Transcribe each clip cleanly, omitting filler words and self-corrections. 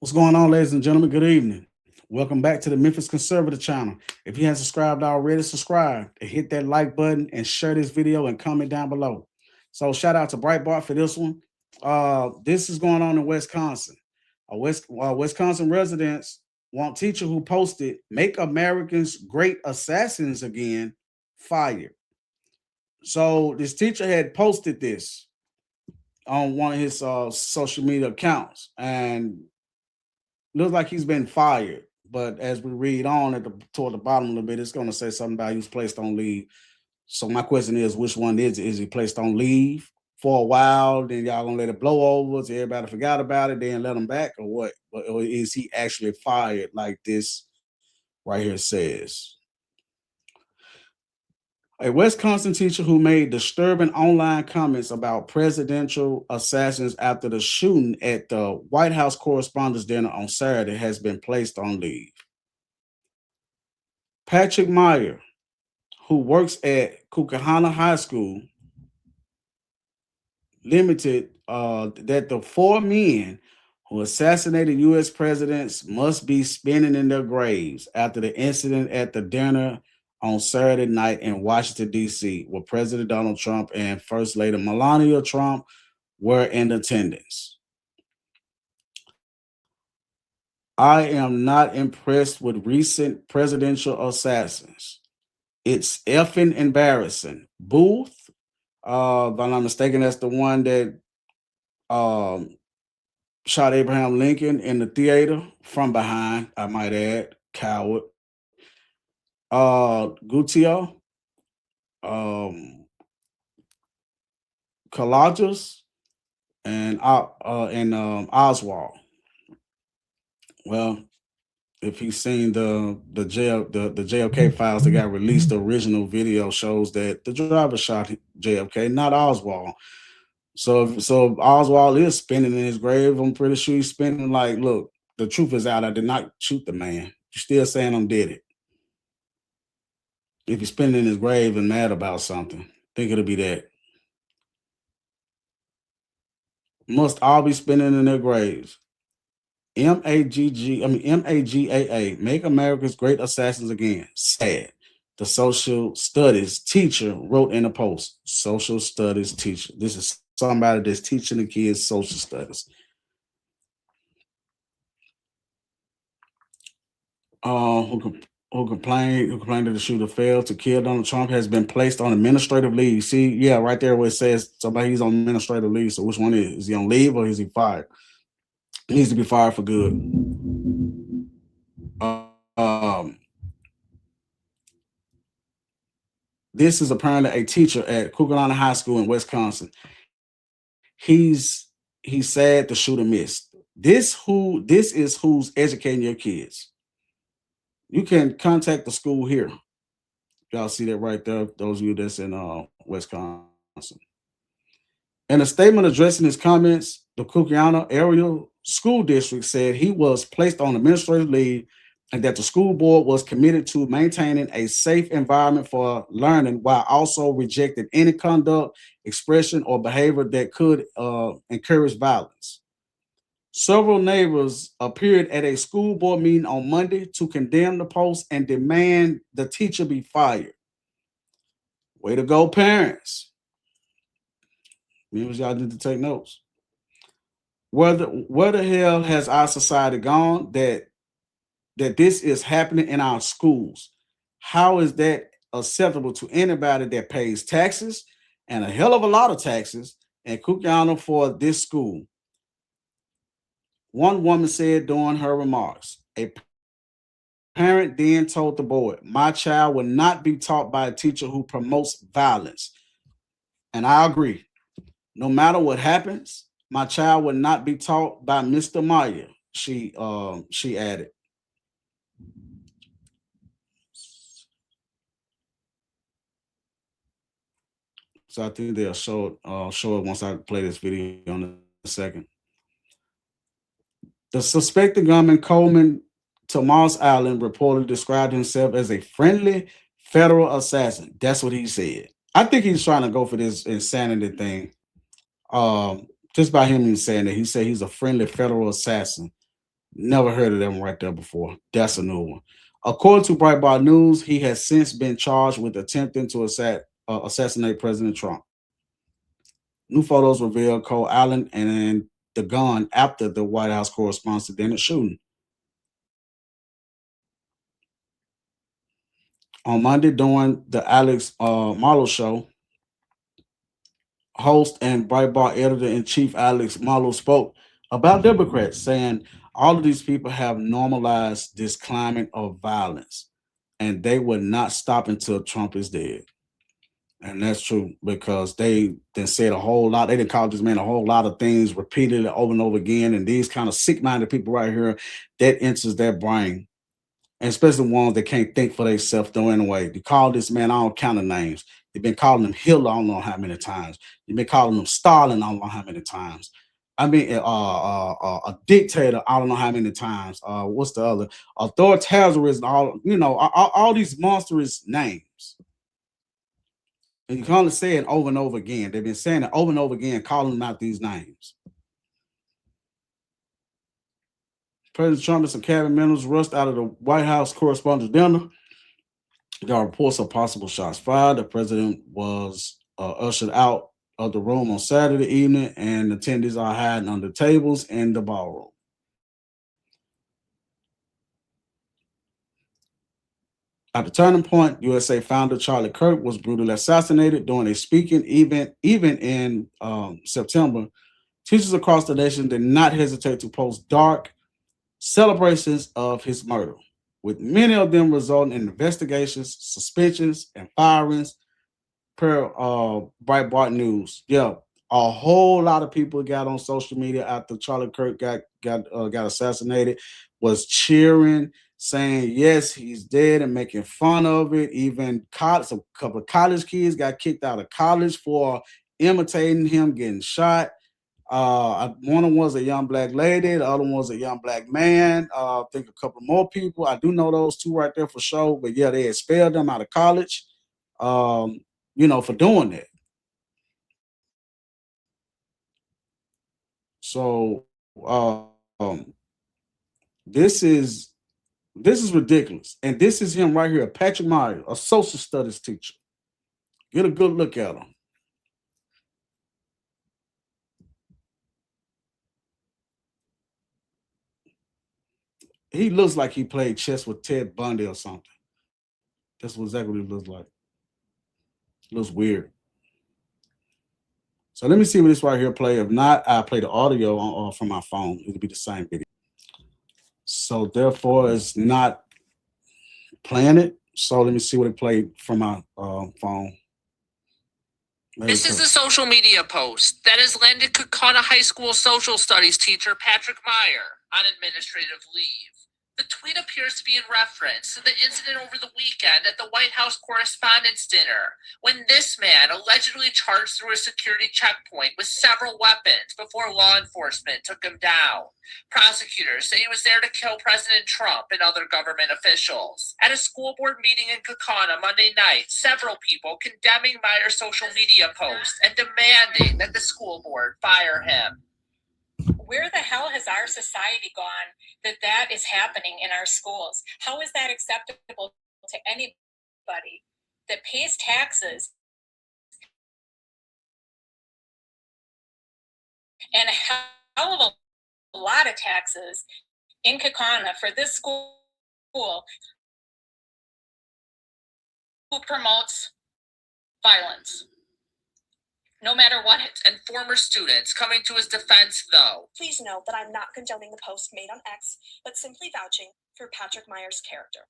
What's going on, ladies and gentlemen? Good evening. Welcome back to the Memphis Conservative channel. If you haven't subscribed already, subscribe and hit that like button and share this video and comment down below. So shout out to Breitbart for this one. This is going on in Wisconsin. Wisconsin residents want teacher who posted "Make Americans Great Assassins Again" fired. So this teacher had posted this on one of his social media accounts, and looks like he's been fired. But as we read on toward the bottom a little bit, it's going to say something about he was placed on leave. So my question is, which one is it? Is he placed on leave for a while? Then y'all gonna let it blow over so everybody forgot about it, then let him back, or what? Or is he actually fired, like this right here says? A Wisconsin teacher who made disturbing online comments about presidential assassins after the shooting at the White House Correspondents' Dinner on Saturday has been placed on leave. Patrick Meyer, who works at Cookahana High School, limited that the four men who assassinated U.S. presidents must be spinning in their graves after the incident at the dinner on Saturday night in Washington, D.C., where President Donald Trump and First Lady Melania Trump were in attendance. I am not impressed with recent presidential assassins. It's effing embarrassing. Booth, if I'm not mistaken, that's the one that shot Abraham Lincoln in the theater from behind, I might add, coward. Gutierrez, Collages, and Oswald. Well, if he's seen the JFK files that got released, the original video shows that the driver shot JFK, not Oswald. So if Oswald is spinning in his grave, I'm pretty sure he's spinning like, look, the truth is out. I did not shoot the man. You're still saying I'm did it. If he's spinning in his grave and mad about something, think it'll be that. Must all be spinning in their graves. MAGAA, Make America's Great Assassins Again. Sad. The social studies teacher wrote in a post. Social studies teacher. This is somebody that's teaching the kids social studies. Who complained that the shooter failed to kill Donald Trump has been placed on administrative leave. See, yeah, right there where it says somebody's on administrative leave. So which one is? Is he on leave or is he fired? He needs to be fired for good. This is apparently a teacher at Cookahana High School in Wisconsin. He said the shooter missed. This is who's educating your kids. You can contact the school here. Y'all see that right there, those of you that's in Wisconsin. In a statement addressing his comments, the Cookahana Area School District said he was placed on administrative leave and that the school board was committed to maintaining a safe environment for learning while also rejecting any conduct, expression, or behavior that could encourage violence. Several neighbors appeared at a school board meeting on Monday to condemn the post and demand the teacher be fired. Way to go, parents. Members, y'all need to take notes. Where the hell has our society gone that this is happening in our schools? How is that acceptable to anybody that pays taxes and a hell of a lot of taxes in Cookahana for this school? One woman said during her remarks, a parent then told the board, "My child will not be taught by a teacher who promotes violence." And I agree. No matter what happens, my child will not be taught by Mr. Meyer, she added. So I think they'll show it once I play this video in a second. The suspected gunman Coleman Tomas Allen reportedly described himself as a friendly federal assassin. That's what he said. I think he's trying to go for this insanity thing. Just by him saying that, he said he's a friendly federal assassin. Never heard of them right there before. That's a new one. According to Breitbart News, he has since been charged with attempting to assassinate President Trump. New photos reveal Cole Allen and the gun after the White House corresponds to Dennett shooting. On Monday, during the Alex Marlowe show, host and Breitbart editor-in-chief Alex Marlowe spoke about Democrats, saying all of these people have normalized this climate of violence, and they will not stop until Trump is dead. And that's true because they then said a whole lot. They didn't call this man a whole lot of things repeatedly over and over again. And these kind of sick-minded people right here, that enters their brain, and especially ones that can't think for themselves though anyway. You call this man all kind of names. They've been calling him Hitler, I don't know how many times. You've been calling him Stalin, I don't know how many times. I mean, a dictator, I don't know how many times. What's the other? Authoritarianism, all these monstrous names. And you can only say it over and over again. They've been saying it over and over again, calling them out these names. President Trump and some cabinet members rushed out of the White House correspondents' dinner. There are reports of possible shots fired. The president was ushered out of the room on Saturday evening, and attendees are hiding under tables in the ballroom. At the turning point, USA founder Charlie Kirk was brutally assassinated during a speaking event. Even in September, teachers across the nation did not hesitate to post dark celebrations of his murder, with many of them resulting in investigations, suspensions, and firings, per Breitbart News. Yeah, a whole lot of people got on social media after Charlie Kirk got assassinated, was cheering, saying yes, he's dead, and making fun of it. Even a couple of college kids got kicked out of college for imitating him getting shot. One of them was a young black lady, the other one was a young black man. I think a couple more people. I do know those two right there for sure. But yeah, they expelled them out of college, for doing that. So this is ridiculous. And this is him right here, Patrick Meyer, a social studies teacher. Get a good look at him. He looks like he played chess with Ted Bundy or something. That's exactly what he looks like. Looks weird. So let me see what this right here play. If not, I'll play the audio from my phone. It'll be the same video. So therefore, it's not playing it. So let me see what it played from my phone. This is a social media post that has landed Kaukauna High School social studies teacher Patrick Meyer on administrative leave. The tweet appears to be in reference to the incident over the weekend at the White House Correspondents' Dinner, when this man allegedly charged through a security checkpoint with several weapons before law enforcement took him down. Prosecutors say he was there to kill President Trump and other government officials. At a school board meeting in Kaukauna Monday night, several people condemning Meyer's social media post and demanding that the school board fire him. Where the hell has our society gone that is happening in our schools? How is that acceptable to anybody that pays taxes and a hell of a lot of taxes in Kaukauna for this school who promotes violence? No matter what. And former students coming to his defense, though. Please note that I'm not condoning the post made on X, but simply vouching for Patrick Meyer's character.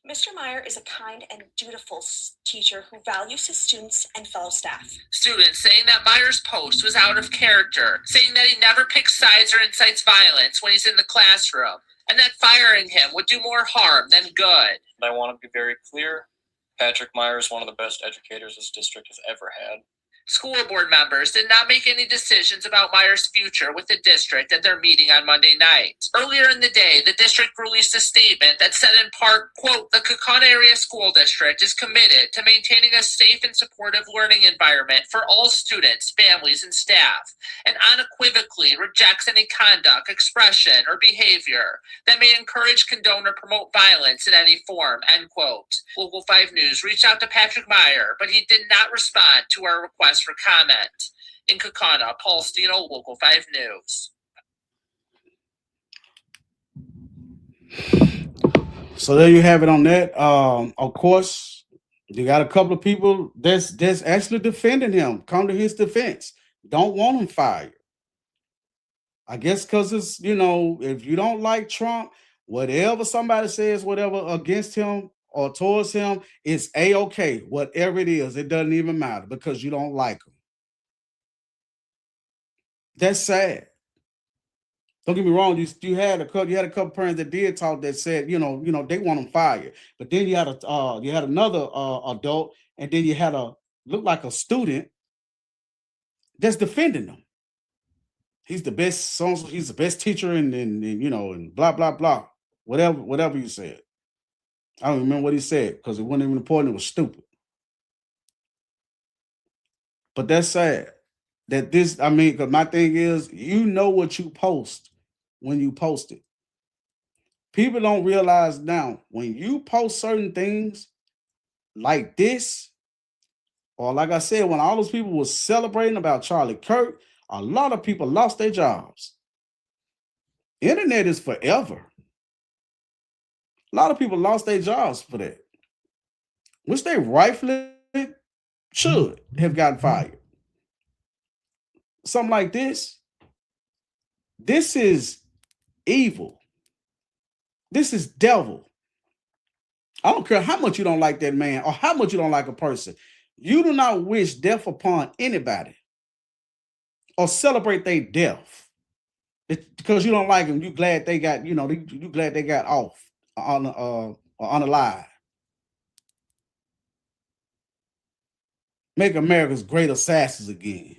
Mr. Meyer is a kind and dutiful teacher who values his students and fellow staff. Students saying that Meyer's post was out of character, saying that he never picks sides or incites violence when he's in the classroom, and that firing him would do more harm than good. I want to be very clear. Patrick Meyer is one of the best educators this district has ever had. School board members did not make any decisions about Meyer's future with the district at their meeting on Monday night. Earlier in the day, the district released a statement that said in part, quote, "The Kaukauna Area School District is committed to maintaining a safe and supportive learning environment for all students, families, and staff, and unequivocally rejects any conduct, expression, or behavior that may encourage, condone, or promote violence in any form," end quote. Local 5 News reached out to Patrick Meyer, but he did not respond to our request for comment. In Kaukauna, Paul Steno, Local 5 News. So there you have it on that. Of course, you got a couple of people that's actually defending him, come to his defense. Don't want him fired. I guess because it's, if you don't like Trump, whatever somebody says, whatever against him or towards him, it's A-okay. Whatever it is, it doesn't even matter because you don't like him. That's sad. Don't get me wrong. You had a couple parents that did talk that said, they want him fired. But then you had another adult, and then you had look like a student that's defending him. He's the best. He's the best teacher, and blah blah blah. Whatever you said. I don't remember what he said because it wasn't even important. It was stupid. But that's sad. Because my thing is, what you post when you post it. People don't realize now when you post certain things like this, or like I said, when all those people were celebrating about Charlie Kirk, a lot of people lost their jobs. Internet is forever. A lot of people lost their jobs for that, which they rightfully should have gotten fired. Something like this is evil. This is devil. I don't care how much you don't like that man or how much you don't like a person. You do not wish death upon anybody or celebrate their death because you don't like them. You glad they got, you glad they got off unalive. Make America's great assassins again.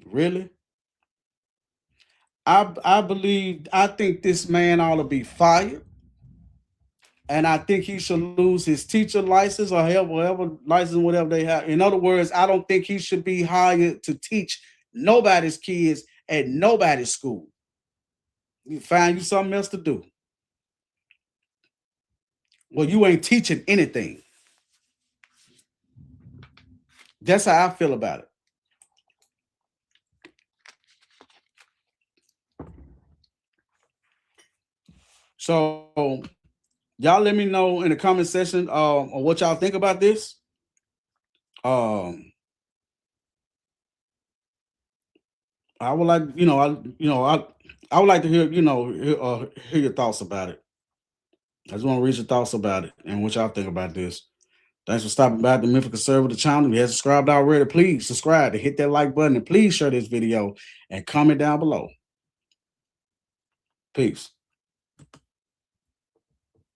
Really? I think this man ought to be fired. And I think he should lose his teacher license or whatever license, whatever they have. In other words, I don't think he should be hired to teach nobody's kids at nobody's school. You find you something else to do. Well, you ain't teaching anything. That's how I feel about it. So y'all let me know in the comment section on what y'all think about this. I would like, I would like to hear, hear your thoughts about it. I just want to read your thoughts about it and what y'all think about this. Thanks for stopping by the Memphis Conservative channel. If you haven't subscribed already, please subscribe and hit that like button and please share this video and comment down below. Peace.